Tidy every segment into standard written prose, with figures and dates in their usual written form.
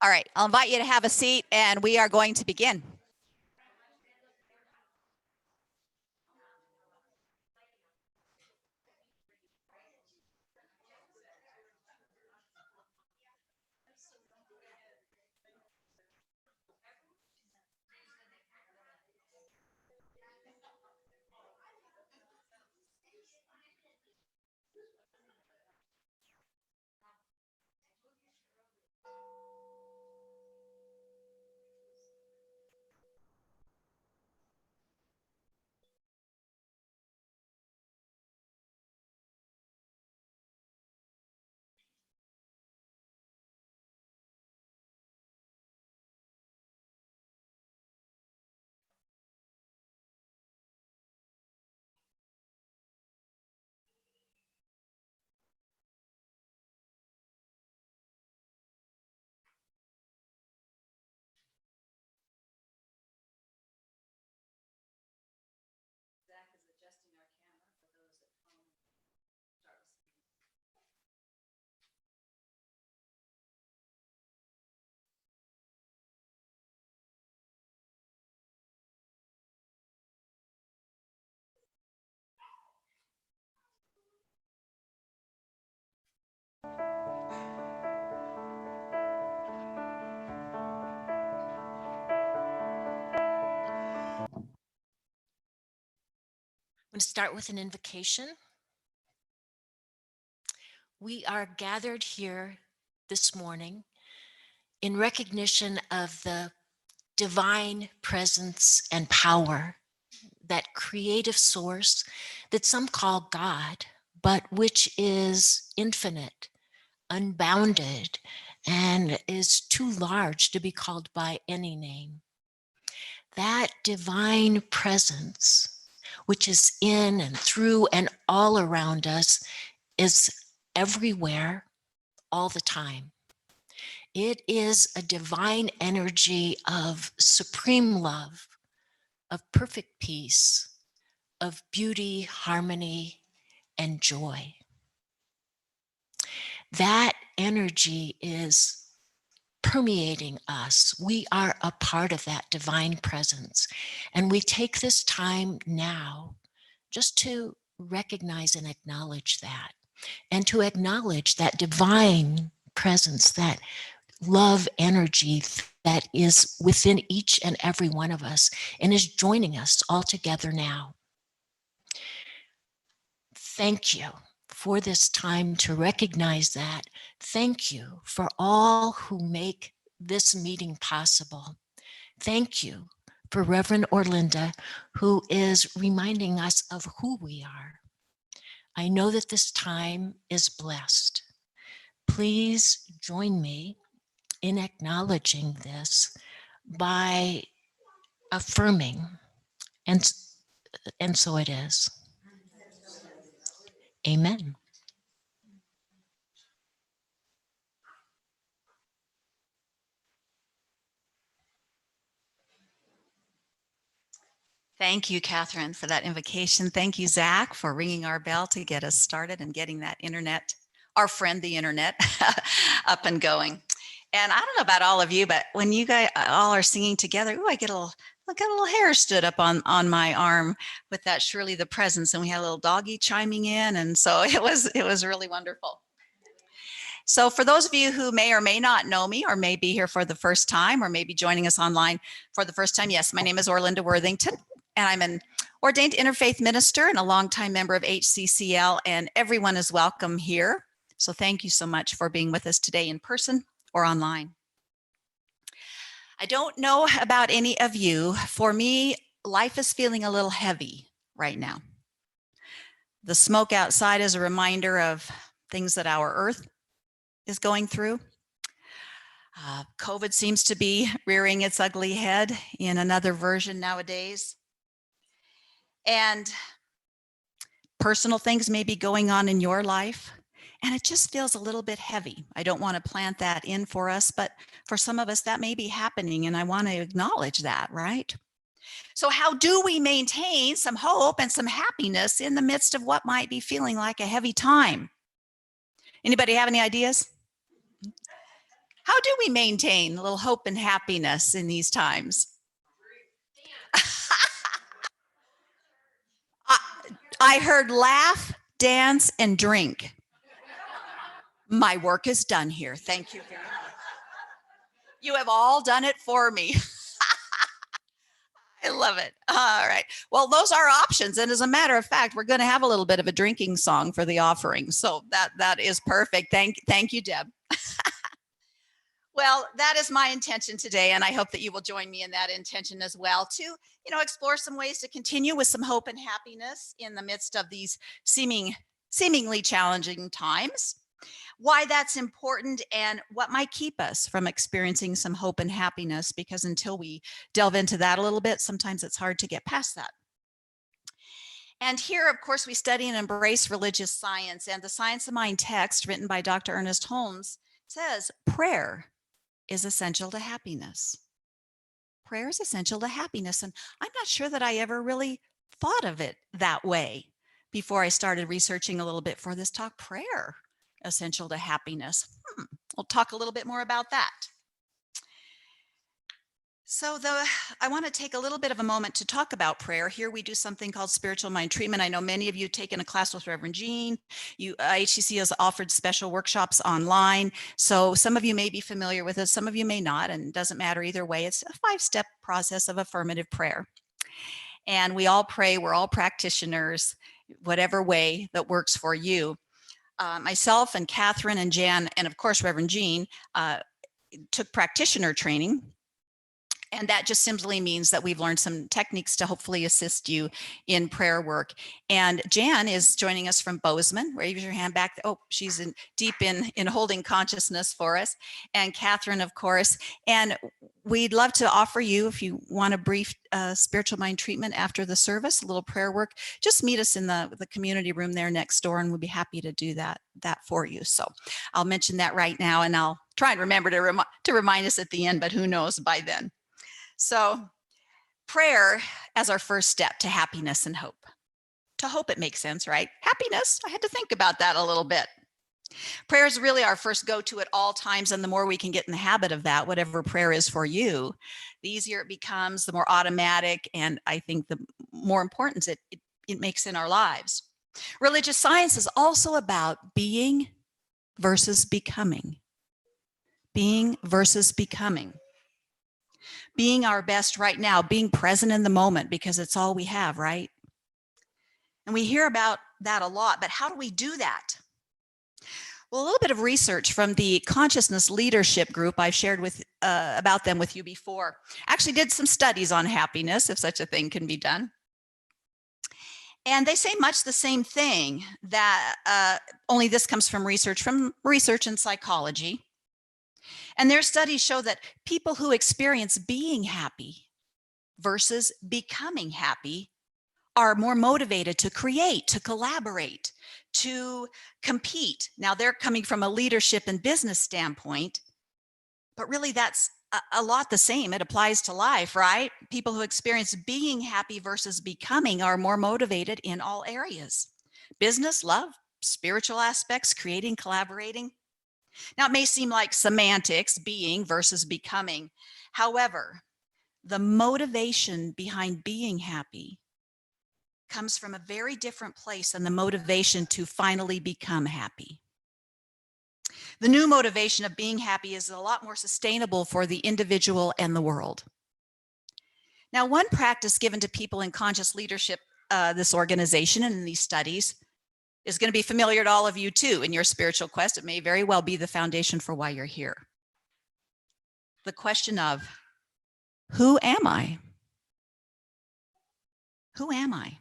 All right, I'll invite you to have a seat and we are going to begin. I'm going to start with an invocation. We are gathered here this morning in recognition of the divine presence and power, that creative source that some call God, but which is infinite, unbounded, and is too large to be called by any name. That divine presence, which is in and through and all around us, is everywhere, all the time. It is a divine energy of supreme love, of perfect peace, of beauty, harmony, and joy. That energy is permeating us. We are a part of that divine presence. And we take this time now just to recognize and acknowledge that, and to acknowledge that divine presence, that love energy that is within each and every one of us and is joining us all together now. Thank you for this time to recognize that. Thank you for all who make this meeting possible. Thank you for Reverend Orlinda, who is reminding us of who we are. I know that this time is blessed. Please join me in acknowledging this by affirming, and so it is. Amen. Thank you, Catherine, for that invocation. Thank you, Zach, for ringing our bell to get us started and getting that internet, our friend, the internet, up and going. And I don't know about all of you, but when you guys all are singing together, ooh, I get a little hair stood up on my arm with that Surely the Presence. And we had a little doggy chiming in. And so it was really wonderful. So for those of you who may or may not know me, or may be here for the first time, or maybe joining us online for the first time, yes, my name is Orlinda Worthington, and I'm an ordained interfaith minister and a longtime member of HCCL, and everyone is welcome here. So thank you so much for being with us today in person or online. I don't know about any of you. For me, life is feeling a little heavy right now. The smoke outside is a reminder of things that our earth is going through. COVID seems to be rearing its ugly head in another version nowadays. And personal things may be going on in your life, and it just feels a little bit heavy. I don't want to plant that in for us, but for some of us that may be happening, and I want to acknowledge that, right? So how do we maintain some hope and some happiness in the midst of what might be feeling like a heavy time? Anybody have any ideas? How do we maintain a little hope and happiness in these times? I, I heard laugh, dance, and drink. My work is done here. Thank you very much. You have all done it for me. I love it. All right. Well, those are options. And as a matter of fact, we're going to have a little bit of a drinking song for the offering. So that is perfect. Thank you, Deb. Well, that is my intention today, and I hope that you will join me in that intention as well to, explore some ways to continue with some hope and happiness in the midst of these seemingly challenging times. Why that's important and what might keep us from experiencing some hope and happiness, because until we delve into that a little bit, sometimes it's hard to get past that. And here, of course, we study and embrace religious science, and the Science of Mind text written by Dr. Ernest Holmes says prayer is essential to happiness. Prayer is essential to happiness. And I'm not sure that I ever really thought of it that way before I started researching a little bit for this talk. Prayer, essential to happiness. We'll talk a little bit more about that. So I want to take a little bit of a moment to talk about prayer. Here we do something called spiritual mind treatment. I know many of you have taken a class with Reverend Jean. HCC has offered special workshops online. So some of you may be familiar with it, some of you may not, and it doesn't matter either way. It's a 5-step process of affirmative prayer. And we all pray, we're all practitioners, whatever way that works for you. Myself and Catherine and Jan, and of course, Reverend Jean, took practitioner training. And that just simply means that we've learned some techniques to hopefully assist you in prayer work. And Jan is joining us from Bozeman. Raise your hand back. Oh, she's deep in holding consciousness for us. And Catherine, of course. And we'd love to offer you, if you want a brief spiritual mind treatment after the service, a little prayer work, just meet us in the community room there next door, and we'll be happy to do that for you. So I'll mention that right now, and I'll try and remember to remind us at the end, but who knows by then. So prayer as our first step to happiness and hope. To hope it makes sense, right? Happiness, I had to think about that a little bit. Prayer is really our first go-to at all times, and the more we can get in the habit of that, whatever prayer is for you, the easier it becomes, the more automatic, and I think the more importance it makes in our lives. Religious science is also about being versus becoming. Being versus becoming. Being our best right now, being present in the moment, because it's all we have, right? And we hear about that a lot, but how do we do that? Well, a little bit of research from the Consciousness Leadership Group, I've shared about them with you before, actually did some studies on happiness, if such a thing can be done. And they say much the same thing, that only this comes from research in psychology. And their studies show that people who experience being happy versus becoming happy are more motivated to create, to collaborate, to compete. Now, they're coming from a leadership and business standpoint, but really that's a lot the same. It applies to life, right? People who experience being happy versus becoming are more motivated in all areas. Business, love, spiritual aspects, creating, collaborating. Now, it may seem like semantics, being versus becoming. However, the motivation behind being happy comes from a very different place than the motivation to finally become happy. The new motivation of being happy is a lot more sustainable for the individual and the world. Now, one practice given to people in conscious leadership, this organization and in these studies, is going to be familiar to all of you too in your spiritual quest. It may very well be the foundation for why you're here. The question of, who am I? Who am I?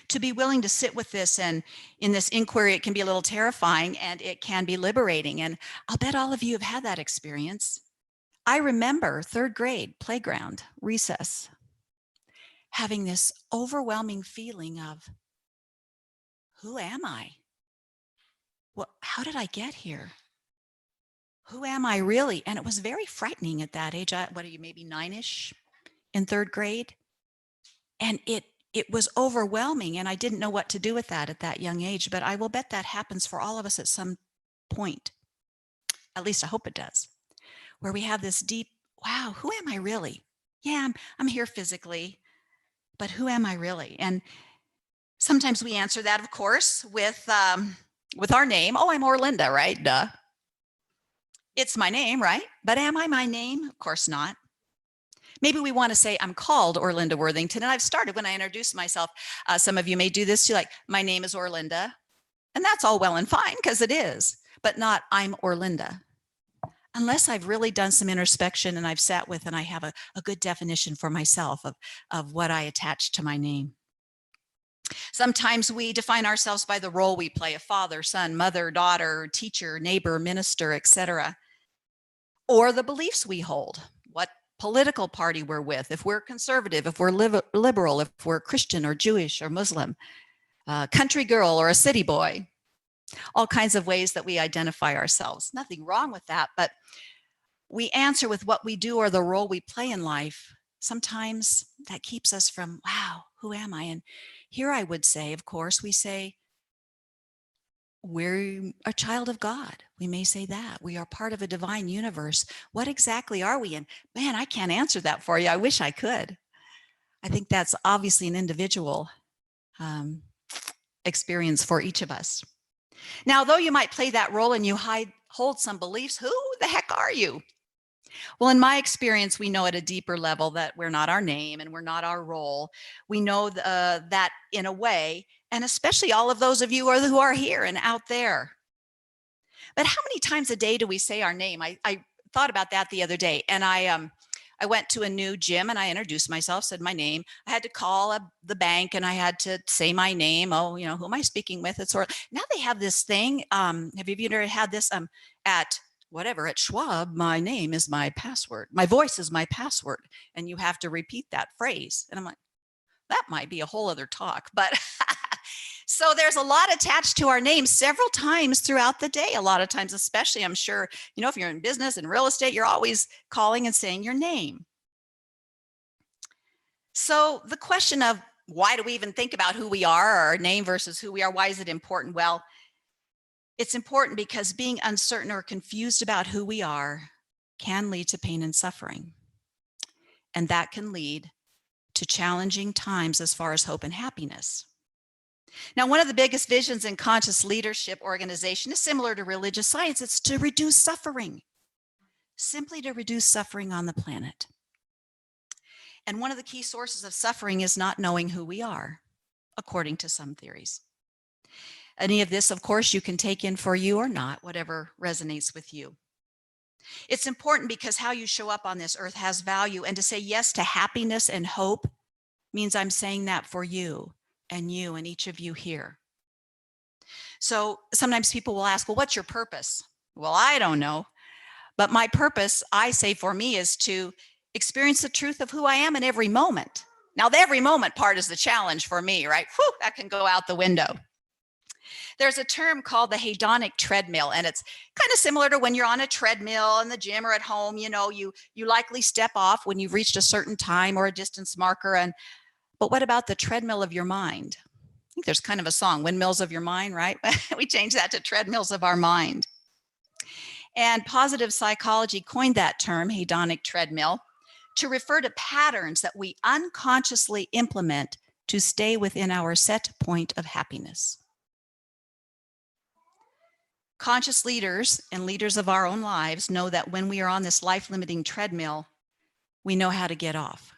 To be willing to sit with this, and in this inquiry, it can be a little terrifying and it can be liberating. And I'll bet all of you have had that experience. I remember 3rd grade playground recess, having this overwhelming feeling of, who am I? Well, how did I get here? Who am I really? And it was very frightening at that age. What are you, maybe 9-ish in 3rd grade? And it was overwhelming, and I didn't know what to do with that at that young age, but I will bet that happens for all of us at some point. At least I hope it does. where we have this deep, wow, who am I really? Yeah, I'm here physically, but who am I really? And sometimes we answer that, of course, with our name. Oh, I'm Orlinda, right? Duh. It's my name, right? But am I my name? Of course not. Maybe we want to say, I'm called Orlinda Worthington. And I've started when I introduce myself. Some of you may do this too, like, my name is Orlinda. And that's all well and fine because it is, but not I'm Orlinda. Unless I've really done some introspection and I've sat with and I have a good definition for myself of what I attach to my name. Sometimes we define ourselves by the role we play, a father, son, mother, daughter, teacher, neighbor, minister, etc., or the beliefs we hold, what political party we're with, if we're conservative, if we're liberal, if we're Christian or Jewish or Muslim, a country girl or a city boy, all kinds of ways that we identify ourselves. Nothing wrong with that, but we answer with what we do or the role we play in life. Sometimes that keeps us from, wow, who am I? And here I would say, of course, we say, we're a child of God. We may say that. We are part of a divine universe. What exactly are we? And man, I can't answer that for you. I wish I could. I think that's obviously an individual experience for each of us. Now, though you might play that role and you hold some beliefs, who the heck are you? Well, in my experience, we know at a deeper level that we're not our name and we're not our role. We know that in a way, and especially all of those of you who are here and out there. But how many times a day do we say our name? I thought about that the other day, and I went to a new gym and I introduced myself, said my name. I had to call the bank and I had to say my name. Oh, who am I speaking with? It's sort of, now they have this thing. Have you ever had this at whatever, at Schwab, my name is my password. My voice is my password. And you have to repeat that phrase. And I'm like, that might be a whole other talk, but so there's a lot attached to our name several times throughout the day. A lot of times, especially, I'm sure, if you're in business and real estate, you're always calling and saying your name. So the question of why do we even think about who we are, our name versus who we are? Why is it important? Well, it's important because being uncertain or confused about who we are can lead to pain and suffering. And that can lead to challenging times as far as hope and happiness. Now, one of the biggest visions in conscious leadership organization is similar to religious science. It's to reduce suffering, simply to reduce suffering on the planet. And one of the key sources of suffering is not knowing who we are, according to some theories. Any of this, of course, you can take in for you or not, whatever resonates with you. It's important because how you show up on this earth has value, and to say yes to happiness and hope means I'm saying that for you and each of you here. So sometimes people will ask, well, what's your purpose? Well, I don't know. But my purpose, I say for me, is to experience the truth of who I am in every moment. Now, the every moment part is the challenge for me, right? Whew, that can go out the window. There's a term called the hedonic treadmill, and it's kind of similar to when you're on a treadmill in the gym or at home. You likely step off when you've reached a certain time or a distance marker. But what about the treadmill of your mind? I think there's kind of a song, Windmills of Your Mind, right? We changed that to treadmills of our mind. And positive psychology coined that term, hedonic treadmill, to refer to patterns that we unconsciously implement to stay within our set point of happiness. Conscious leaders and leaders of our own lives know that when we are on this life-limiting treadmill, we know how to get off.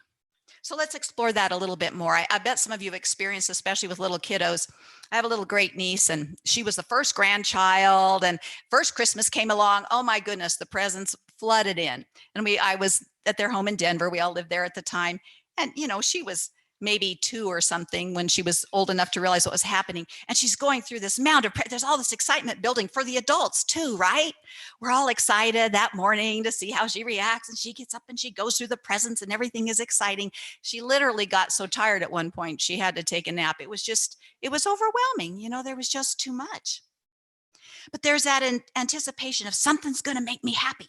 So let's explore that a little bit more. I bet some of you have experienced, especially with little kiddos. I have a little great niece, and she was the first grandchild, and first Christmas came along. Oh my goodness, the presents flooded in. And I was at their home in Denver. We all lived there at the time. And, she was maybe 2 or something when she was old enough to realize what was happening. And she's going through this mound of, there's all this excitement building for the adults too, right? We're all excited that morning to see how she reacts. And she gets up and she goes through the presents and everything is exciting. She literally got so tired at one point, she had to take a nap. It was overwhelming. There was just too much. But there's that anticipation of something's going to make me happy.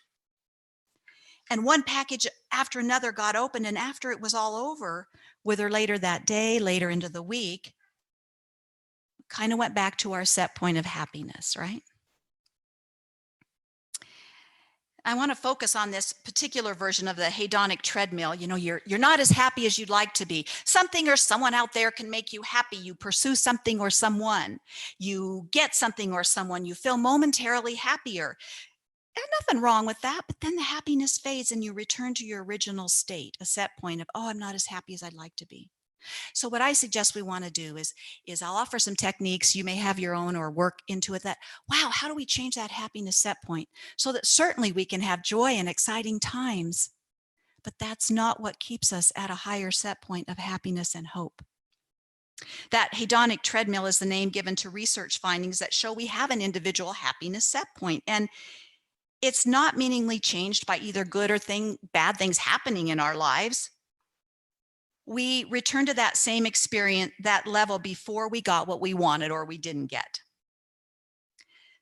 And one package after another got opened, and after it was all over, whether later that day, later into the week, kind of went back to our set point of happiness, right? I want to focus on this particular version of the hedonic treadmill. You know, you're not as happy as you'd like to be. Something or someone out there can make you happy. You pursue something or someone. You get something or someone. You feel momentarily happier. There's nothing wrong with that, but then the happiness fades and you return to your original state, a set point of, oh, I'm not as happy as I'd like to be. So what I suggest we want to do is I'll offer some techniques. You may have your own or work into it that, wow, how do we change that happiness set point so that certainly we can have joy and exciting times, but that's not what keeps us at a higher set point of happiness and hope. That hedonic treadmill is the name given to research findings that show we have an individual happiness set point, and it's not meaningfully changed by either good or bad things happening in our lives. We return to that same experience, that level before we got what we wanted or we didn't get.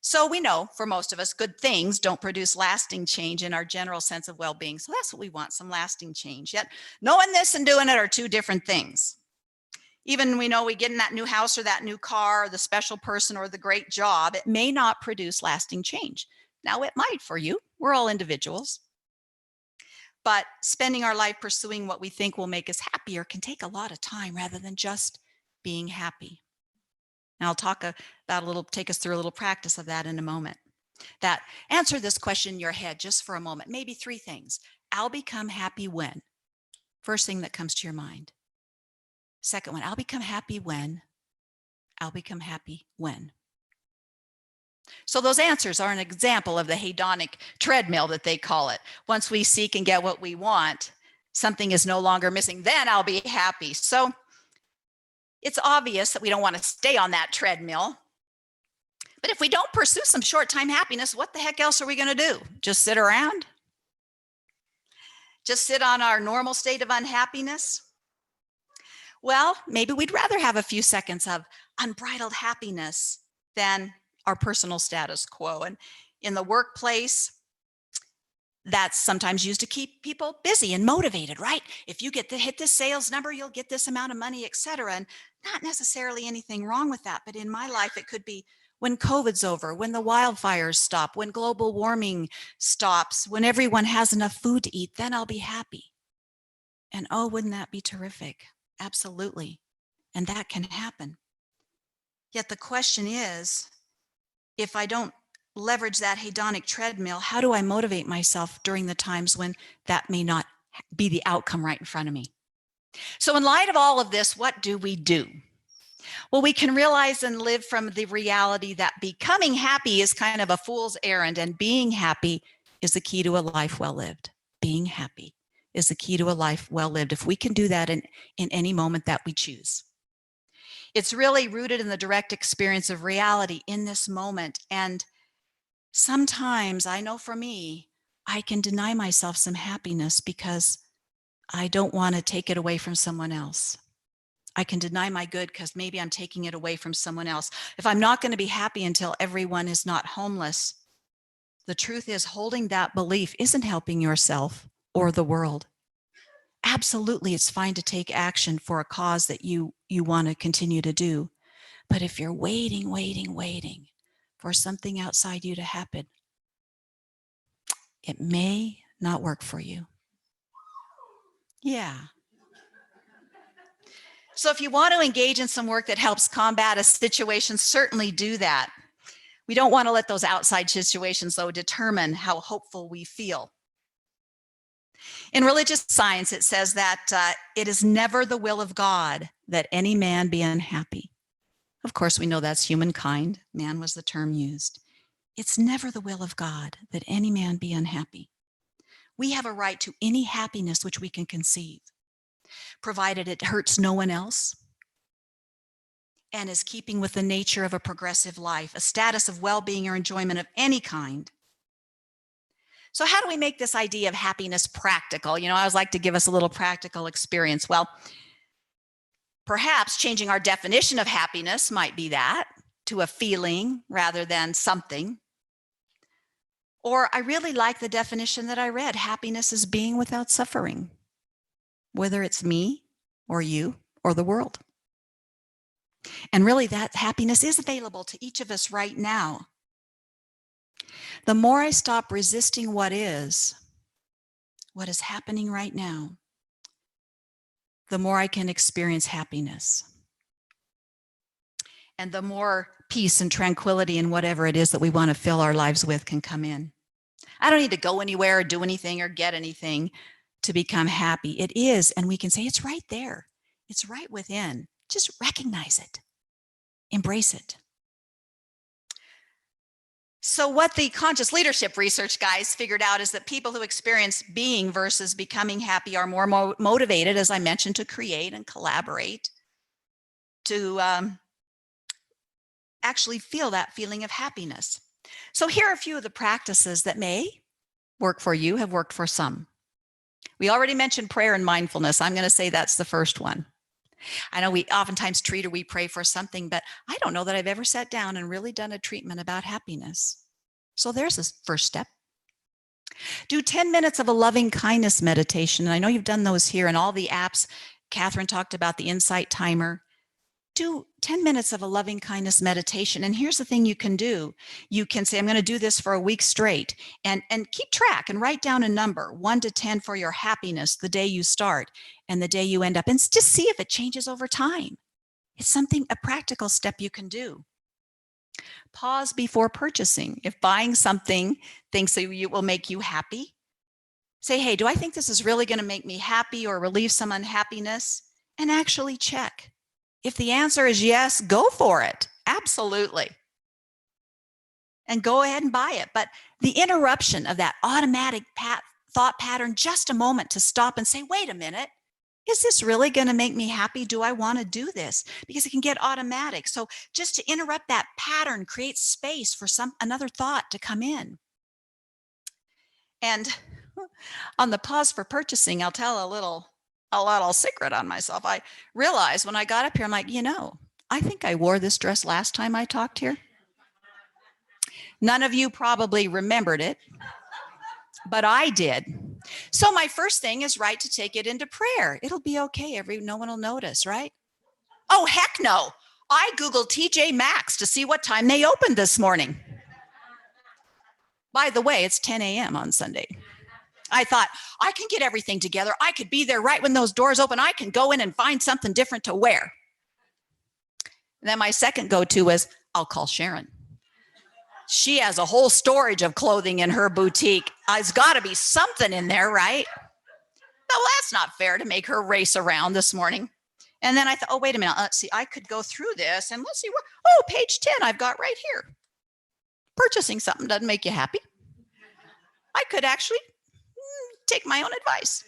So we know for most of us, good things don't produce lasting change in our general sense of well-being. So that's what we want, some lasting change. Yet knowing this and doing it are two different things. Even we know we get in that new house or that new car, or the special person or the great job, it may not produce lasting change. Now it might for you. We're all individuals. But spending our life pursuing what we think will make us happier can take a lot of time rather than just being happy. And I'll talk about take us through a little practice of that in a moment. That answer this question in your head just for a moment, maybe three things. I'll become happy when? First thing that comes to your mind. Second one, I'll become happy when? I'll become happy when? So those answers are an example of the hedonic treadmill that they call it. Once we seek and get what we want, something is no longer missing, then I'll be happy. So it's obvious that we don't want to stay on that treadmill. But if we don't pursue some short-time happiness, what the heck else are we going to do? Just sit around? Just sit on our normal state of unhappiness? Well, maybe we'd rather have a few seconds of unbridled happiness than our personal status quo. And in the workplace, that's sometimes used to keep people busy and motivated, right? If you hit this sales number, you'll get this amount of money, etc. And not necessarily anything wrong with that. But in my life, it could be when COVID's over, when the wildfires stop, when global warming stops, when everyone has enough food to eat, then I'll be happy. And oh, wouldn't that be terrific? Absolutely. And that can happen. Yet the question is, if I don't leverage that hedonic treadmill, how do I motivate myself during the times when that may not be the outcome right in front of me? So in light of all of this, what do we do? Well, we can realize and live from the reality that becoming happy is kind of a fool's errand, and being happy is the key to a life well lived. Being happy is the key to a life well lived, if we can do that in any moment that we choose. It's really rooted in the direct experience of reality in this moment. And sometimes, I know for me, I can deny myself some happiness because I don't want to take it away from someone else. I can deny my good because maybe I'm taking it away from someone else. If I'm not going to be happy until everyone is not homeless, the truth is holding that belief isn't helping yourself or the world. Absolutely, it's fine to take action for a cause that you want to continue to do. But if you're waiting for something outside you to happen, it may not work for you. Yeah. So if you want to engage in some work that helps combat a situation, certainly do that. We don't want to let those outside situations, though, determine how hopeful we feel. In religious science, it says that it is never the will of God that any man be unhappy. Of course, we know that's humankind. Man was the term used. It's never the will of God that any man be unhappy. We have a right to any happiness which we can conceive, provided it hurts no one else and is keeping with the nature of a progressive life, a status of well-being or enjoyment of any kind. So how do we make this idea of happiness practical? You know, I always like to give us a little practical experience. Well, perhaps changing our definition of happiness might be that, to a feeling rather than something. Or I really like the definition that I read. Happiness is being without suffering, whether it's me or you or the world. And really that happiness is available to each of us right now. The more I stop resisting what is happening right now, the more I can experience happiness. And the more peace and tranquility and whatever it is that we want to fill our lives with can come in. I don't need to go anywhere or do anything or get anything to become happy. It is, and we can say it's right there. It's right within. Just recognize it. Embrace it. So what the conscious leadership research guys figured out is that people who experience being versus becoming happy are more motivated, as I mentioned, to create and collaborate, to actually feel that feeling of happiness. So here are a few of the practices that may work for you, have worked for some. We already mentioned prayer and mindfulness. I'm going to say that's the first one. I know we oftentimes treat or we pray for something, but I don't know that I've ever sat down and really done a treatment about happiness. So there's a first step. Do 10 minutes of a loving kindness meditation. And I know you've done those here in all the apps. Catherine talked about the Insight Timer. Do 10 minutes of a loving kindness meditation. And here's the thing you can do. You can say, I'm going to do this for a week straight, and keep track and write down a number, 1 to 10 for your happiness the day you start and the day you end up, and just see if it changes over time. It's something, a practical step you can do. Pause before purchasing. If buying something thinks that it will make you happy, say, hey, do I think this is really going to make me happy or relieve some unhappiness? And actually check. If the answer is yes, go for it. Absolutely. And go ahead and buy it. But the interruption of that automatic thought pattern, just a moment to stop and say, wait a minute, is this really going to make me happy? Do I want to do this? Because it can get automatic. So just to interrupt that pattern, create space for another thought to come in. And on the pause for purchasing, I'll tell a little secret on myself. I realized when I got up here, I'm like, I think I wore this dress last time I talked here. None of you probably remembered it, but I did. So my first thing is to take it into prayer. It'll be okay. No one will notice, right? Oh, heck no. I Googled TJ Maxx to see what time they opened this morning. By the way, it's 10 a.m. on Sunday. I thought, I can get everything together. I could be there right when those doors open. I can go in and find something different to wear. And then my second go-to was, I'll call Sharon. She has a whole storage of clothing in her boutique. There's got to be something in there, right? No, that's not fair to make her race around this morning. And then I thought, oh, wait a minute. Let's see. I could go through this and let's see what, page 10 I've got right here. Purchasing something doesn't make you happy. I could actually take my own advice.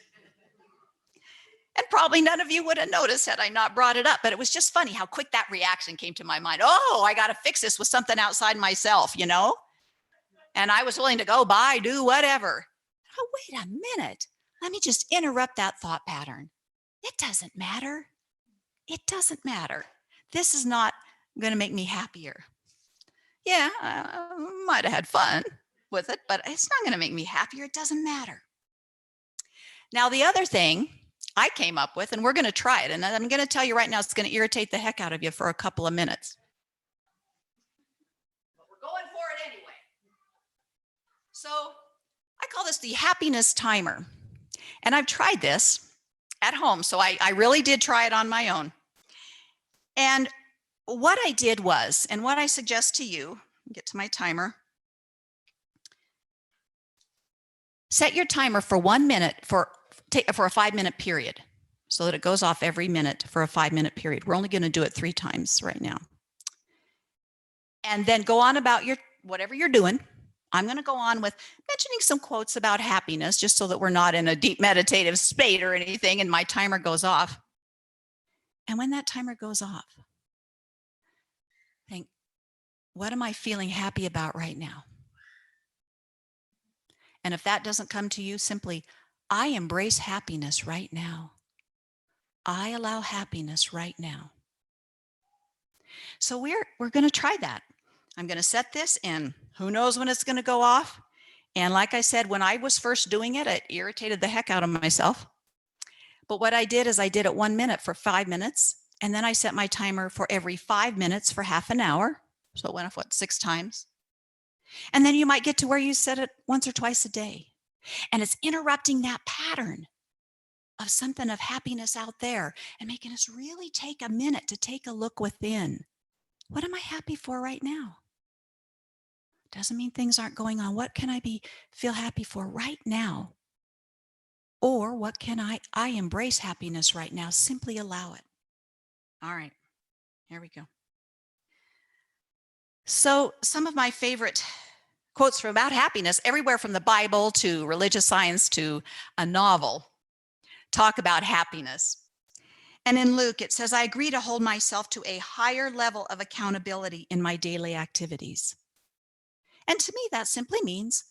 And probably none of you would have noticed had I not brought it up, but it was just funny how quick that reaction came to my mind. Oh, I got to fix this with something outside myself, And I was willing to go buy, do whatever. Oh, wait a minute. Let me just interrupt that thought pattern. It doesn't matter. It doesn't matter. This is not going to make me happier. Yeah, I might have had fun with it, but it's not going to make me happier. It doesn't matter. Now, the other thing I came up with, and we're going to try it, and I'm going to tell you right now, it's going to irritate the heck out of you for a couple of minutes. But we're going for it anyway. So I call this the happiness timer. And I've tried this at home. So I really did try it on my own. And what I did was, and what I suggest to you, get to my timer. Set your timer for 1 minute for a 5-minute period so that it goes off every minute for a 5-minute period. We're only going to do it 3 times right now. And then go on about whatever you're doing. I'm going to go on with mentioning some quotes about happiness just so that we're not in a deep meditative state or anything and my timer goes off. And when that timer goes off, think, what am I feeling happy about right now? And if that doesn't come to you, simply, I embrace happiness right now. I allow happiness right now. So we're going to try that. I'm going to set this and who knows when it's going to go off. And like I said, when I was first doing it, it irritated the heck out of myself. But what I did is I did it 1 minute for 5 minutes. And then I set my timer for every 5 minutes for half an hour. So it went off, 6 times. And then you might get to where you said it once or twice a day. And it's interrupting that pattern of something of happiness out there and making us really take a minute to take a look within. What am I happy for right now? Doesn't mean things aren't going on. What can I feel happy for right now? Or what can I embrace happiness right now? Simply allow it. All right, here we go. So some of my favorite quotes from about happiness, everywhere from the Bible to religious science to a novel, talk about happiness. And in Luke, it says, I agree to hold myself to a higher level of accountability in my daily activities. And to me, that simply means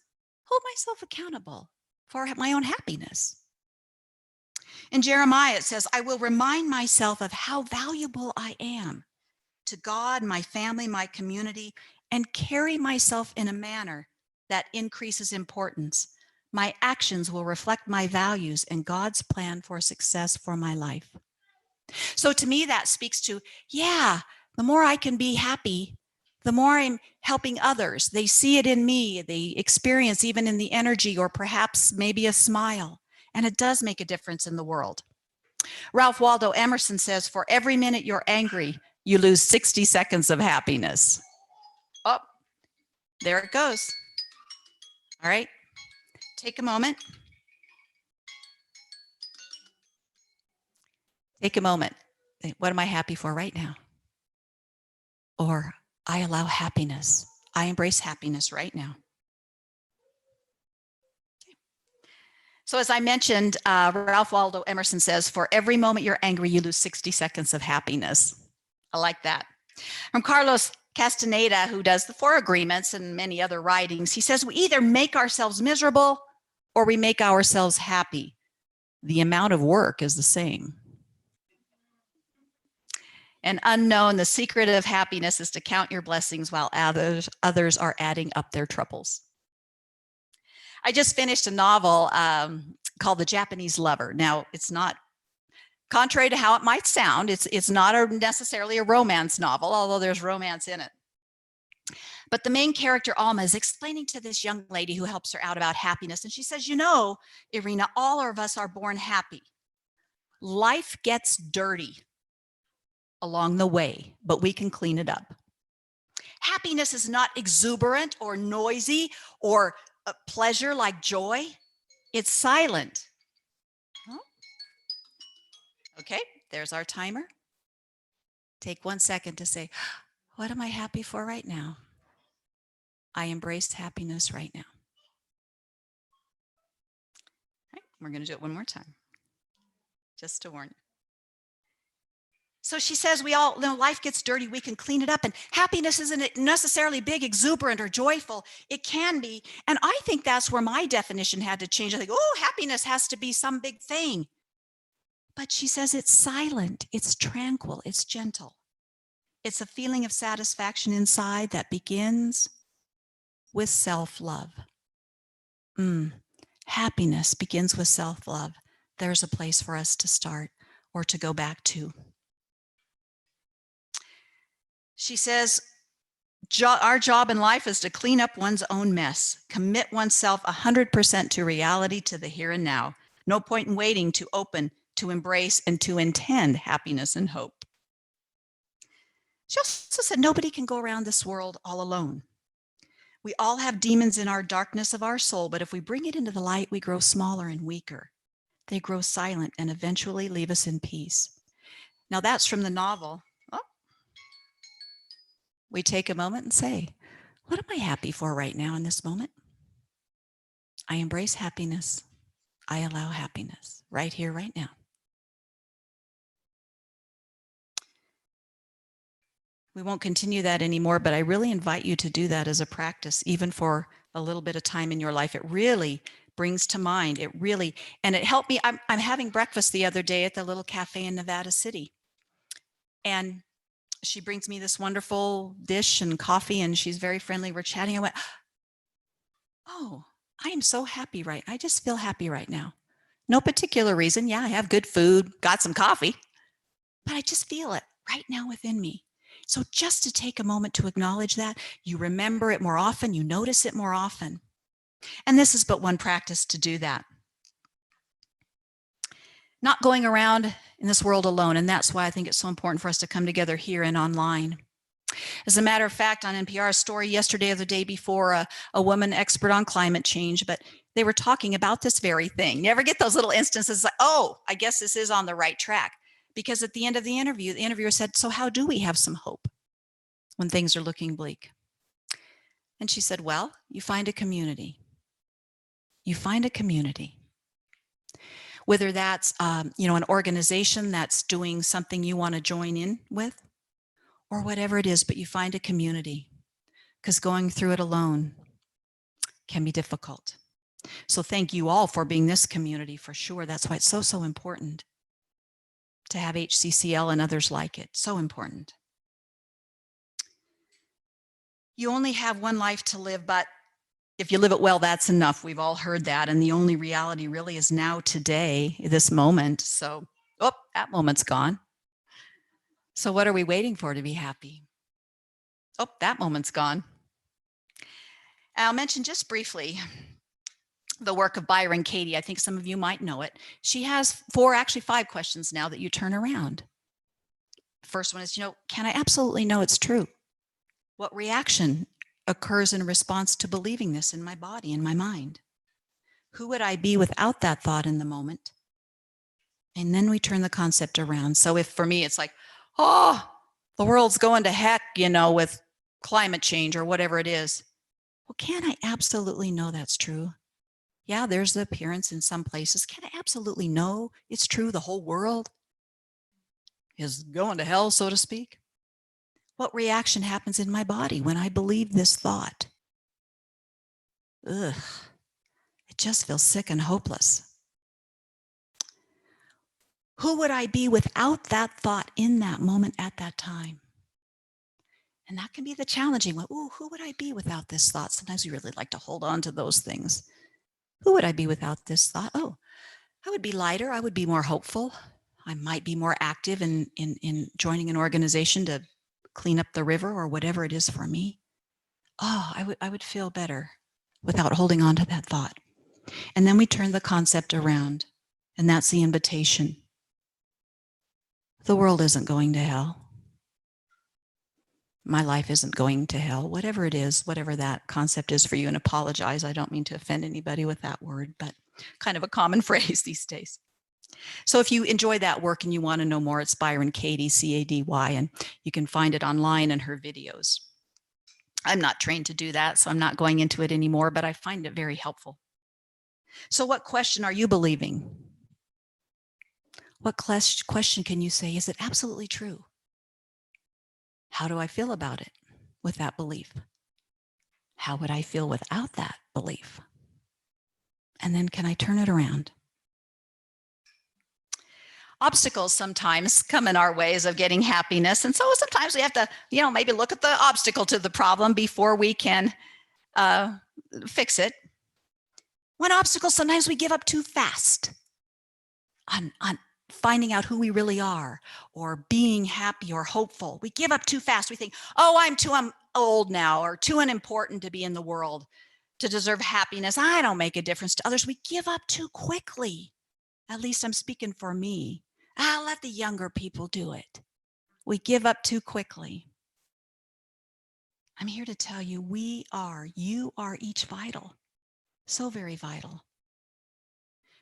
hold myself accountable for my own happiness. In Jeremiah, it says, I will remind myself of how valuable I am to God, my family, my community, and carry myself in a manner that increases importance. My actions will reflect my values and God's plan for success for my life. So to me, that speaks to, yeah, the more I can be happy, the more I'm helping others. They see it in me. They experience even in the energy or perhaps maybe a smile. And it does make a difference in the world. Ralph Waldo Emerson says, for every minute you're angry, you lose 60 seconds of happiness. Oh, there it goes. All right, take a moment. Take a moment. What am I happy for right now? Or I allow happiness. I embrace happiness right now. So as I mentioned, Ralph Waldo Emerson says, for every moment you're angry, you lose 60 seconds of happiness. I like that. From Carlos Castaneda, who does the Four Agreements and many other writings, he says, we either make ourselves miserable or we make ourselves happy. The amount of work is the same. And unknown, the secret of happiness is to count your blessings while others are adding up their troubles. I just finished a novel called The Japanese Lover. Now, it's not, contrary to how it might sound, it's not necessarily a romance novel, although there's romance in it. But the main character, Alma, is explaining to this young lady who helps her out about happiness. And she says, you know, Irina, all of us are born happy. Life gets dirty along the way, but we can clean it up. Happiness is not exuberant or noisy or pleasure like joy. It's silent. Oh. Okay, there's our timer. Take 1 second to say, what am I happy for right now? I embrace happiness right now. All right, we're going to do it one more time, just to warn you. So she says we all, life gets dirty, we can clean it up. And happiness isn't necessarily big, exuberant, or joyful. It can be. And I think that's where my definition had to change. I think, oh, happiness has to be some big thing. But she says it's silent, it's tranquil, it's gentle. It's a feeling of satisfaction inside that begins with self-love. Happiness begins with self-love. There's a place for us to start or to go back to. She says, our job in life is to clean up one's own mess, commit oneself 100% to reality, to the here and now. No point in waiting to open, to embrace, and to intend happiness and hope. She also said nobody can go around this world all alone. We all have demons in our darkness of our soul, but if we bring it into the light, we grow smaller and weaker. They grow silent and eventually leave us in peace. Now that's from the novel. We take a moment and say, what am I happy for right now in this moment? I embrace happiness. I allow happiness right here, right now. We won't continue that anymore, but I really invite you to do that as a practice, even for a little bit of time in your life. It really brings to mind, and it helped me. I'm having breakfast the other day at the little cafe in Nevada City. And she brings me this wonderful dish and coffee, and she's very friendly. We're chatting. I went, oh, I am so happy I just feel happy right now. No particular reason. Yeah, I have good food, got some coffee, but I just feel it right now within me. So just to take a moment to acknowledge that, you remember it more often, you notice it more often. And this is but one practice to do that. Not going around in this world alone, and that's why I think it's so important for us to come together here and online. As a matter of fact, on NPR's story yesterday or the day before, a woman expert on climate change, but they were talking about this very thing. You ever get those little instances like, oh, I guess this is on the right track? Because at the end of the interview, the interviewer said, so how do we have some hope when things are looking bleak? And she said, well, you find a community. You find a community. Whether that's, an organization that's doing something you want to join in with, or whatever it is, but you find a community, because going through it alone can be difficult. So thank you all for being this community for sure. That's why it's so, so important to have HCCL and others like it. So important. You only have one life to live, but if you live it well, that's enough. We've all heard that. And the only reality really is now, today, this moment. So, that moment's gone. So what are we waiting for to be happy? That moment's gone. I'll mention just briefly the work of Byron Katie. I think some of you might know it. She has 5 questions now that you turn around. First one is, can I absolutely know it's true? What reaction occurs in response to believing this in my body, in my mind? Who would I be without that thought in the moment? And then we turn the concept around. So if for me, it's like, the world's going to heck, with climate change or whatever it is. Well, can I absolutely know that's true? Yeah, there's the appearance in some places. Can I absolutely know it's true? The whole world is going to hell, so to speak. What reaction happens in my body when I believe this thought? Ugh, it just feels sick and hopeless. Who would I be without that thought in that moment at that time? And that can be the challenging one. Ooh, who would I be without this thought? Sometimes we really like to hold on to those things. Who would I be without this thought? Oh, I would be lighter. I would be more hopeful. I might be more active in joining an organization to clean up the river or whatever it is for me. I would feel better without holding on to that thought. And then we turn the concept around, and that's the invitation. The world isn't going to hell. My life isn't going to hell, whatever it is, whatever that concept is for you. And apologize, I don't mean to offend anybody with that word, but kind of a common phrase these days. So if you enjoy that work and you want to know more, it's Byron Katie, C-A-D-Y, and you can find it online in her videos. I'm not trained to do that, so I'm not going into it anymore, but I find it very helpful. So what question are you believing? What question can you say, is it absolutely true? How do I feel about it with that belief? How would I feel without that belief? And then can I turn it around? Obstacles sometimes come in our ways of getting happiness. And so sometimes we have to, maybe look at the obstacle to the problem before we can fix it. One obstacle, sometimes we give up too fast on finding out who we really are or being happy or hopeful. We give up too fast. We think, I'm too old now or too unimportant to be in the world to deserve happiness. I don't make a difference to others. We give up too quickly. At least I'm speaking for me. I'll let the younger people do it. We give up too quickly. I'm here to tell you, you are each vital. So very vital.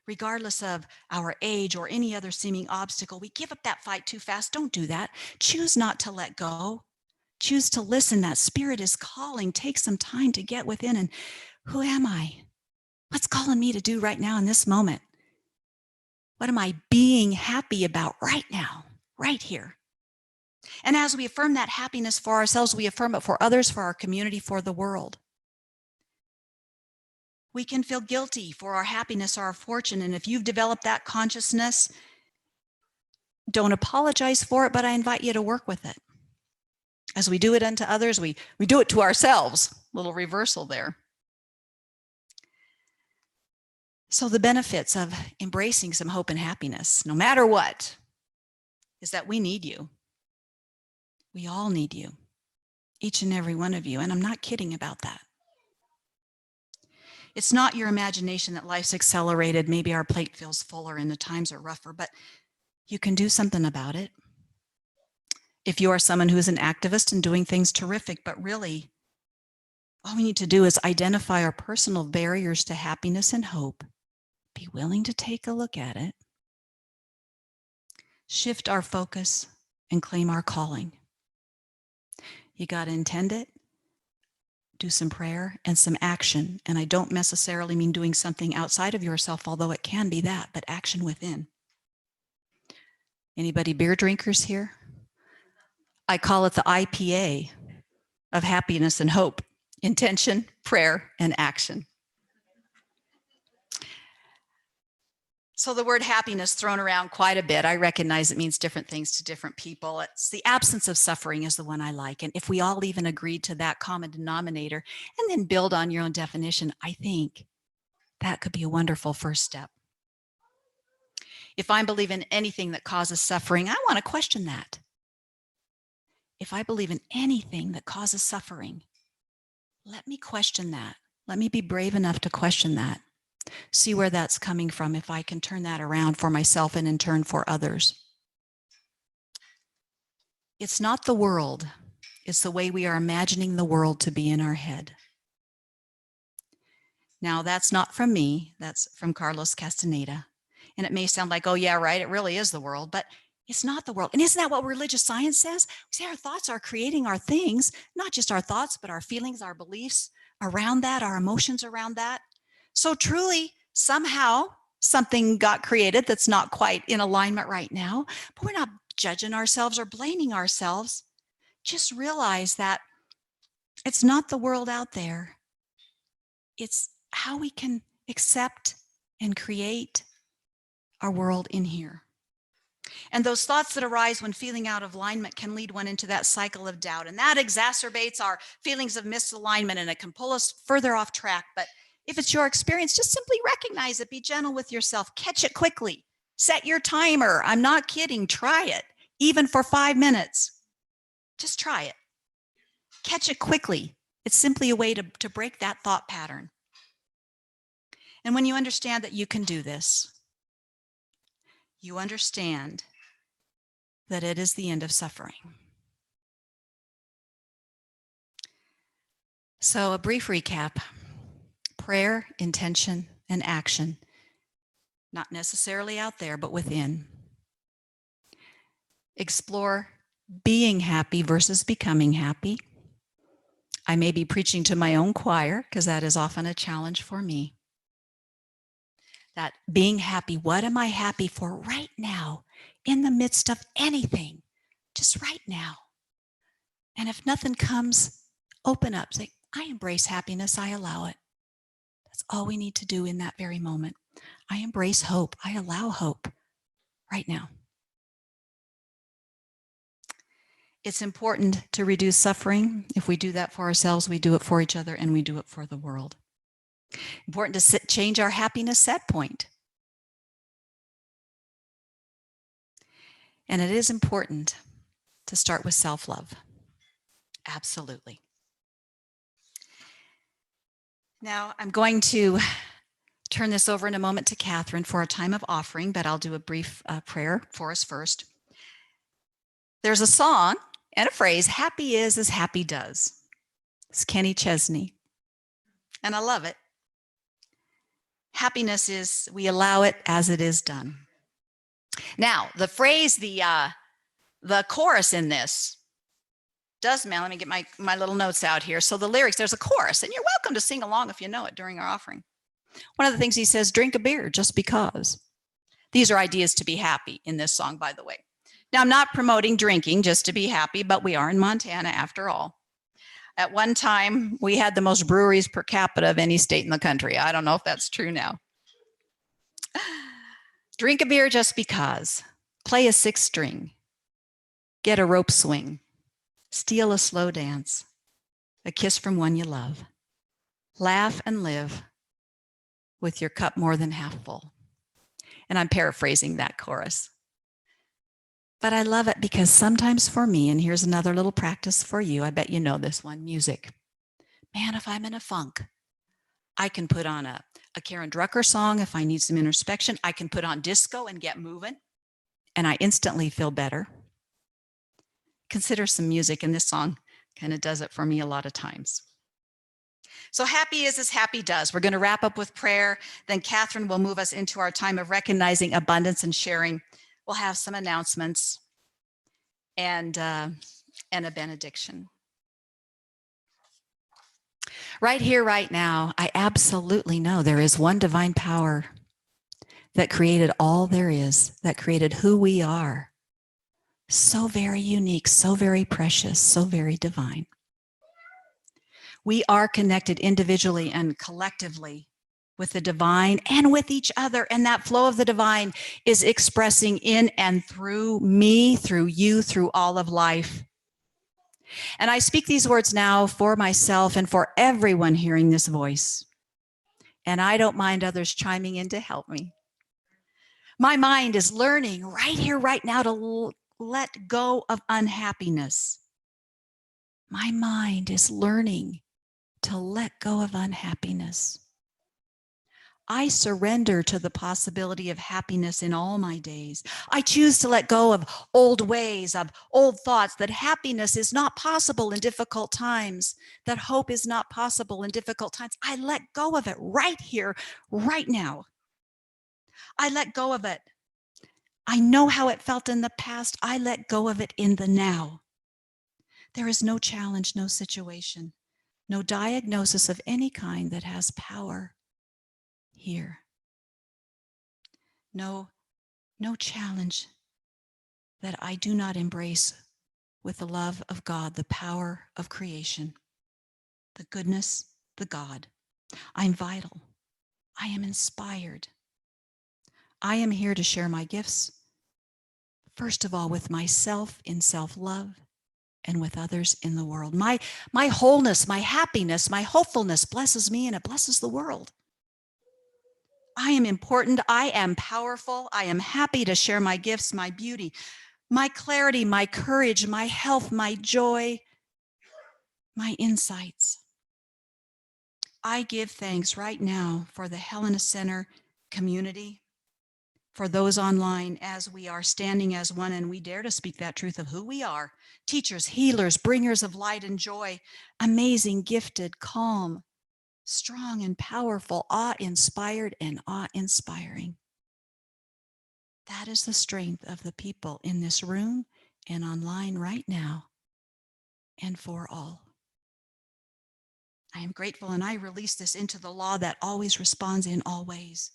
Regardless of our age or any other seeming obstacle, we give up that fight too fast. Don't do that. Choose not to let go. Choose to listen. That spirit is calling. Take some time to get within and who am I? What's calling me to do right now in this moment? What am I being happy about right now, right here? And as we affirm that happiness for ourselves, we affirm it for others, for our community, for the world. We can feel guilty for our happiness or our fortune. And if you've developed that consciousness, don't apologize for it, but I invite you to work with it. As we do it unto others, we do it to ourselves. Little reversal there. So the benefits of embracing some hope and happiness, no matter what, is that we need you. We all need you, each and every one of you, and I'm not kidding about that. It's not your imagination that life's accelerated. Maybe our plate feels fuller and the times are rougher, but you can do something about it. If you are someone who is an activist and doing things terrific, but really all we need to do is identify our personal barriers to happiness and hope, be willing to take a look at it, shift our focus, and claim our calling. You got to intend it, do some prayer and some action. And I don't necessarily mean doing something outside of yourself, although it can be that, but action within. Anybody beer drinkers here? I call it the IPA of happiness and hope: intention, prayer, and action. So the word happiness thrown around quite a bit. I recognize it means different things to different people. It's the absence of suffering is the one I like. And if we all even agreed to that common denominator and then build on your own definition, I think that could be a wonderful first step. If I believe in anything that causes suffering, I want to question that. If I believe in anything that causes suffering, let me question that. Let me be brave enough to question that. See where that's coming from, if I can turn that around for myself and in turn for others. It's not the world. It's the way we are imagining the world to be in our head. Now, that's not from me. That's from Carlos Castaneda. And it may sound like, oh, yeah, right, it really is the world, but it's not the world. And isn't that what religious science says? We say our thoughts are creating our things, not just our thoughts, but our feelings, our beliefs around that, our emotions around that. So truly, somehow, something got created that's not quite in alignment right now, but we're not judging ourselves or blaming ourselves. Just realize that it's not the world out there. It's how we can accept and create our world in here. And those thoughts that arise when feeling out of alignment can lead one into that cycle of doubt. And that exacerbates our feelings of misalignment, and it can pull us further off track. But if it's your experience, just simply recognize it. Be gentle with yourself. Catch it quickly. Set your timer. I'm not kidding. Try it, even for 5 minutes. Just try it. Catch it quickly. It's simply a way to break that thought pattern. And when you understand that you can do this, you understand that it is the end of suffering. So a brief recap: prayer, intention, and action. Not necessarily out there, but within. Explore being happy versus becoming happy. I may be preaching to my own choir because that is often a challenge for me. That being happy, what am I happy for right now in the midst of anything, just right now? And if nothing comes, open up, say, I embrace happiness, I allow it. That's all we need to do in that very moment. I embrace hope, I allow hope right now. It's important to reduce suffering. If we do that for ourselves, we do it for each other, and we do it for the world. Important to change our happiness set point. And it is important to start with self-love. Absolutely. Now, I'm going to turn this over in a moment to Catherine for a time of offering, but I'll do a brief prayer for us first. There's a song and a phrase, happy is as happy does. It's Kenny Chesney, and I love it. Happiness is, we allow it as it is done. Now, the phrase, the chorus in this does, man, let me get my little notes out here. So the lyrics, there's a chorus, and you're welcome to sing along if you know it during our offering. One of the things he says, drink a beer just because. These are ideas to be happy in this song, by the way. Now, I'm not promoting drinking just to be happy, but we are in Montana after all. At one time, we had the most breweries per capita of any state in the country. I don't know if that's true now. Drink a beer just because. Play a 6-string. Get a rope swing. Steal a slow dance. A kiss from one you love. Laugh and live with your cup more than half full. And I'm paraphrasing that chorus. But I love it because sometimes for me, and here's another little practice for you. I bet you know this one, music. Man, if I'm in a funk, I can put on a Karen Drucker song if I need some introspection. I can put on disco and get moving, and I instantly feel better. Consider some music, and this song kind of does it for me a lot of times. So happy is as happy does. We're going to wrap up with prayer. Then Catherine will move us into our time of recognizing abundance and sharing. We'll have some announcements and a benediction. Right here, right now, I absolutely know there is one divine power that created all there is, that created who we are. So very unique, so very precious, so very divine. We are connected individually and collectively with the divine and with each other. And that flow of the divine is expressing in and through me, through you, through all of life. And I speak these words now for myself and for everyone hearing this voice. And I don't mind others chiming in to help me. My mind is learning right here, right now to let go of unhappiness. My mind is learning to let go of unhappiness. I surrender to the possibility of happiness in all my days. I choose to let go of old ways, of old thoughts, that happiness is not possible in difficult times, that hope is not possible in difficult times. I let go of it right here, right now. I let go of it. I know how it felt in the past. I let go of it in the now. There is no challenge, no situation, no diagnosis of any kind that has power here. No challenge that I do not embrace with the love of God, the power of creation, the goodness, the God. I'm vital. I am inspired. I am here to share my gifts, first of all, with myself in self-love and with others in the world. My wholeness, my happiness, my hopefulness blesses me and it blesses the world. I am important. I am powerful. I am happy to share my gifts, my beauty, my clarity, my courage, my health, my joy, my insights. I give thanks right now for the Helena Center community, for those online, as we are standing as one and we dare to speak that truth of who we are. Teachers, healers, bringers of light and joy, amazing, gifted, calm, strong and powerful, awe-inspired and awe-inspiring. That is the strength of the people in this room and online right now, and for all. I am grateful, and I release this into the law that always responds in all ways.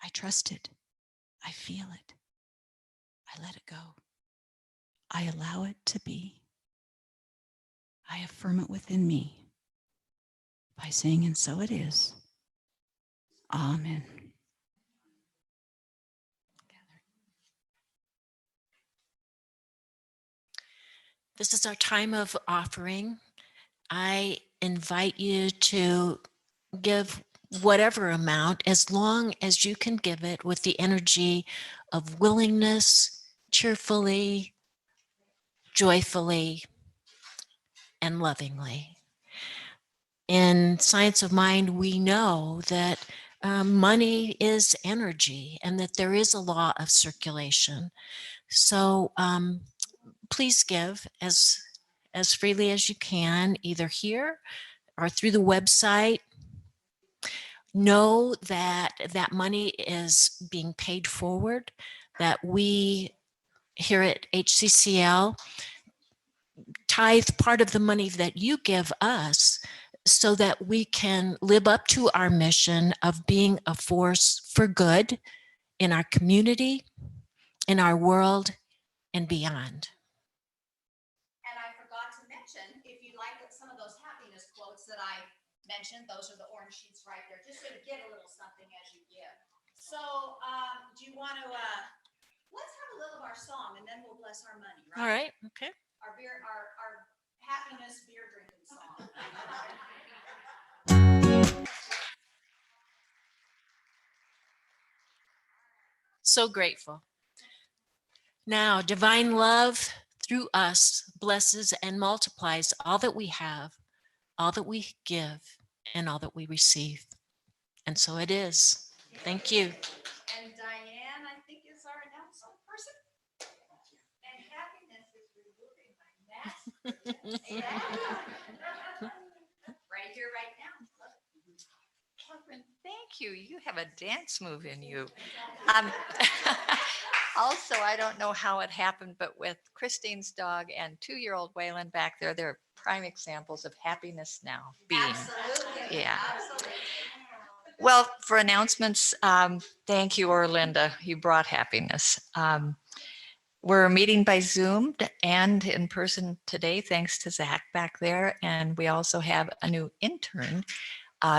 I trust it. I feel it. I let it go. I allow it to be. I affirm it within me by saying, and so it is. Amen. This is our time of offering. I invite you to give whatever amount, as long as you can give it with the energy of willingness, cheerfully, joyfully, and lovingly. In Science of Mind, we know that money is energy and that there is a law of circulation. So please give as freely as you can, either here or through the website. Know that that money is being paid forward, that we here at HCCL tithe part of the money that you give us so that we can live up to our mission of being a force for good in our community, in our world, and beyond. And I forgot to mention, if you like some of those happiness quotes that I mentioned, those are the orange sheets right there, just so you get a little something as you give. So do you want to, let's have a little of our song and then we'll bless our money, right? All right, okay. Our happiness beer drinking song. So grateful. Now, divine love through us blesses and multiplies all that we have, all that we give, and all that we receive. And so it is. Thank you. And Diane, I think, is our announcement person. And happiness is removing my mask. Right here, right now. Catherine, thank you. You have a dance move in you. Also, I don't know how it happened, but with Christine's dog and 2-year-old Waylon back there, they're prime examples of happiness now being. Absolutely. Yeah. Absolutely. Well, for announcements, thank you, Orlinda. You brought happiness. We're meeting by Zoom and in person today, thanks to Zach back there. And we also have a new intern,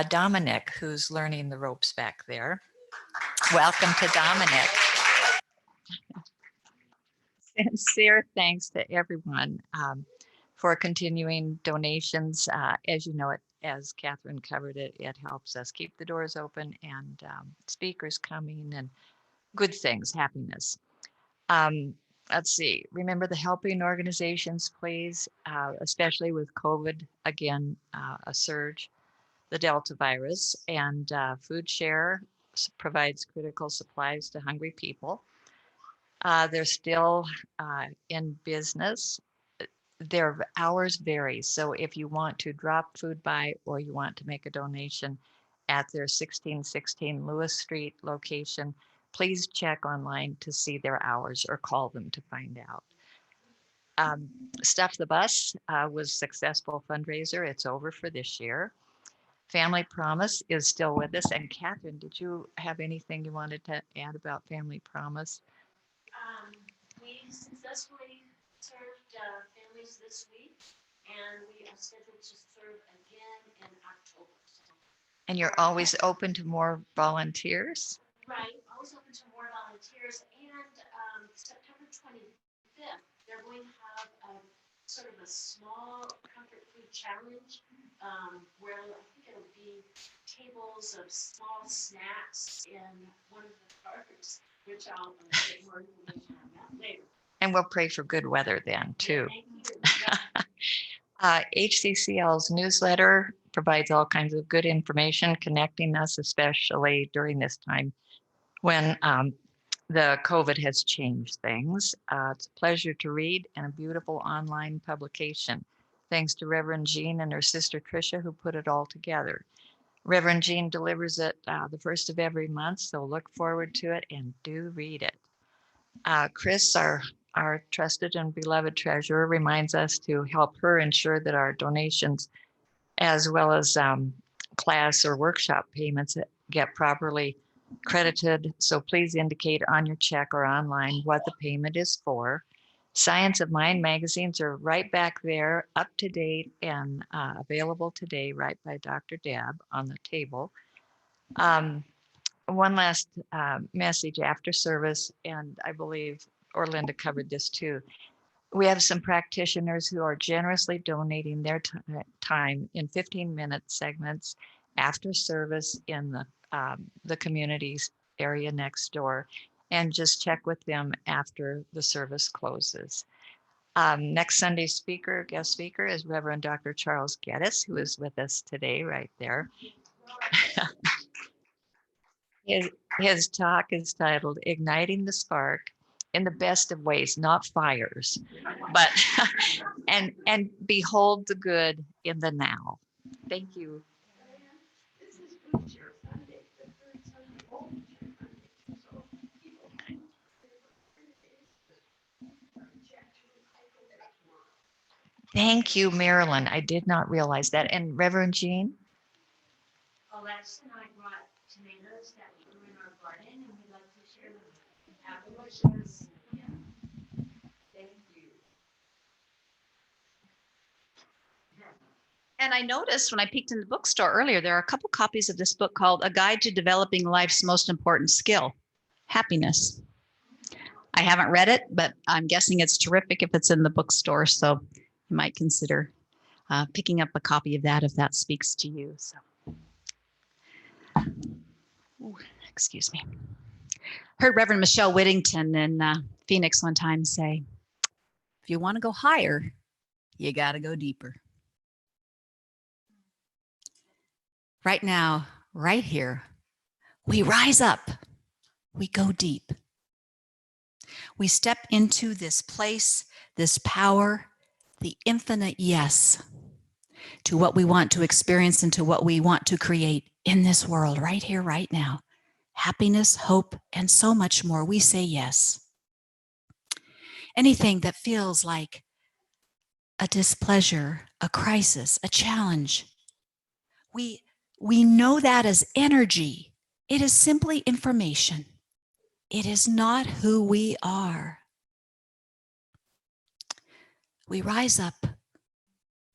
Dominic, who's learning the ropes back there. Welcome to Dominic. Sincere thanks to everyone for continuing donations. As you know, as Catherine covered it, it helps us keep the doors open and speakers coming and good things, happiness. Let's see, remember the helping organizations, please, especially with COVID, again, a surge, the Delta virus, and Food Share provides critical supplies to hungry people. They're still in business. Their hours vary. So if you want to drop food by or you want to make a donation at their 1616 Lewis Street location, please check online to see their hours or call them to find out. Stuff the Bus was successful fundraiser. It's over for this year. Family Promise is still with us. And Catherine, did you have anything you wanted to add about Family Promise? We successfully served families this week, and we are scheduled to serve again in October. And you're always open to more volunteers? Right, always open to more volunteers. And September 25th, they're going to have sort of a small comfort food challenge where I think it'll be tables of small snacks in one of the parks, which I'll get more information on that later. And we'll pray for good weather then too. Yeah, thank you. HCCL's newsletter provides all kinds of good information connecting us, especially during this time when the COVID has changed things. It's a pleasure to read and a beautiful online publication. Thanks to Reverend Jean and her sister Tricia who put it all together. Reverend Jean delivers it the first of every month, so look forward to it and do read it. Chris, our trusted and beloved treasurer, reminds us to help her ensure that our donations, as well as class or workshop payments, get properly credited. So please indicate on your check or online what the payment is for. Science of Mind magazines are right back there, up to date and available today, right by Dr. Deb on the table. One last message after service, and I believe Orlinda covered this too. We have some practitioners who are generously donating their time in 15-minute segments after service in the community's area next door, and just check with them after the service closes. Next Sunday's guest speaker is Reverend Dr. Charles Geddes, who is with us today right there. His talk is titled Igniting the Spark in the Best of Ways, not fires, but and behold the good in the now. Thank you. Thank you, Marilyn. I did not realize that. And Reverend Jean? Alexa and I brought tomatoes that we grew in our garden, and we'd like to share them. Delicious. Yeah. Thank you. And I noticed when I peeked in the bookstore earlier, there are a couple copies of this book called A Guide to Developing Life's Most Important Skill, Happiness. I haven't read it, but I'm guessing it's terrific if it's in the bookstore. So you might consider picking up a copy of that if that speaks to you. So, ooh, excuse me. Heard Reverend Michelle Whittington in Phoenix one time say, if you want to go higher, you got to go deeper. Right now, right here, we rise up, we go deep. We step into this place, this power, the infinite yes to what we want to experience and to what we want to create in this world right here, right now. Happiness, hope, and so much more. We say yes. Anything that feels like a displeasure, a crisis, a challenge, we know that as energy. It is simply information. It is not who we are. We rise up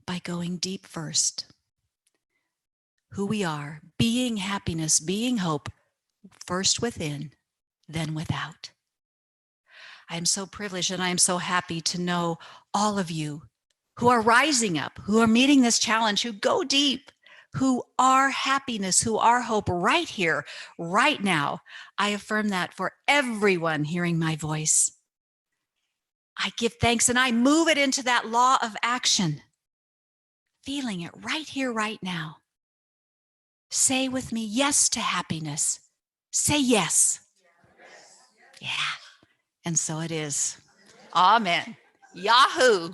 by going deep first. Who we are, being happiness, being hope, first within, then without. I am so privileged and I am so happy to know all of you who are rising up, who are meeting this challenge, who go deep, who are happiness, who are hope right here, right now. I affirm that for everyone hearing my voice. I give thanks and I move it into that law of action, feeling it right here, right now. Say with me, yes to happiness. Say yes. Yeah. And so it is. Amen. Yahoo.